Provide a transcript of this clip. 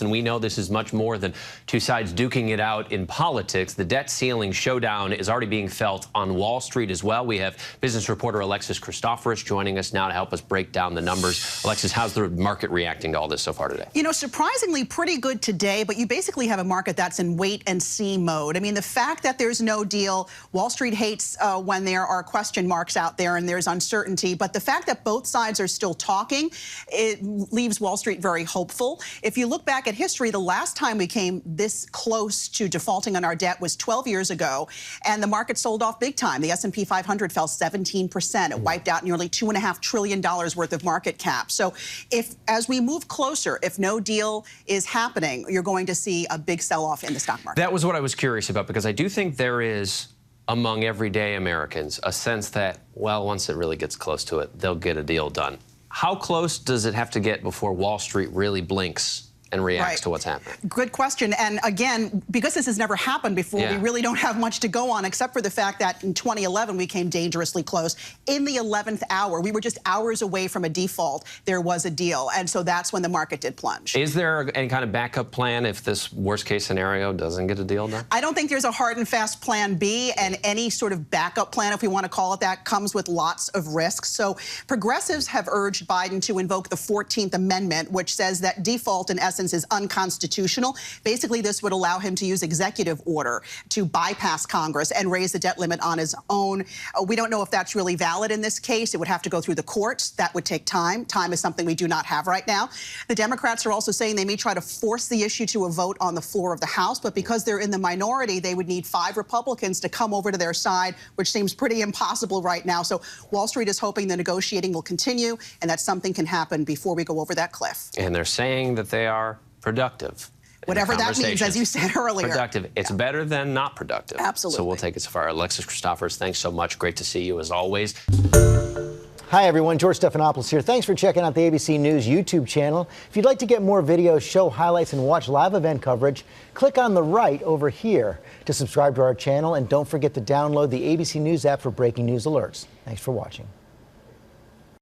And we know this is much more than two sides duking it out in politics. The debt ceiling showdown is already being felt on Wall Street as well. We have business reporter Alexis Christoforous joining us now to help us break down the numbers. Alexis, how's the market reacting to all this so far today? You know, surprisingly pretty good today, but you basically have a market that's in wait and see mode. I mean, the fact that there's no deal, Wall Street hates when there are question marks out there and there's uncertainty, but the fact that both sides are still talking, it leaves Wall Street very hopeful. If you look back at history, the last time we came this close to defaulting on our debt was 12 years ago, and the market sold off big time. The S&P 500 fell 17%. It wiped out nearly $2.5 trillion worth of market cap. So as we move closer, if no deal is happening, you're going to see a big sell-off in the stock market. That was what I was curious about, because I do think there is, among everyday Americans, a sense that, well, once it really gets close to it, they'll get a deal done. How close does it have to get before Wall Street really blinks and reacts to what's happening? Good question. And again, because this has never happened before, we really don't have much to go on, except for the fact that in 2011, we came dangerously close. In the 11th hour, we were just hours away from a default. There was a deal. And so that's when the market did plunge. Is there any kind of backup plan if this worst case scenario doesn't get a deal done? I don't think there's a hard and fast plan B, and any sort of backup plan, if we want to call it that, comes with lots of risks. So progressives have urged Biden to invoke the 14th Amendment, which says that default in essence is unconstitutional. Basically, this would allow him to use executive order to bypass Congress and raise the debt limit on his own. We don't know if that's really valid in this case. It would have to go through the courts. That would take time. Time is something we do not have right now. The Democrats are also saying they may try to force the issue to a vote on the floor of the House, but because they're in the minority, they would need 5 Republicans to come over to their side, which seems pretty impossible right now. So Wall Street is hoping the negotiating will continue and that something can happen before we go over that cliff. And they're saying that they are productive. Whatever that means, as you said earlier. Productive. It's better than not productive. Absolutely. So we'll take it so far. Alexis Christoforous, thanks so much. Great to see you as always. Hi, everyone. George Stephanopoulos here. Thanks for checking out the ABC News YouTube channel. If you'd like to get more videos, show highlights, and watch live event coverage, click on the right over here to subscribe to our channel. And don't forget to download the ABC News app for breaking news alerts. Thanks for watching.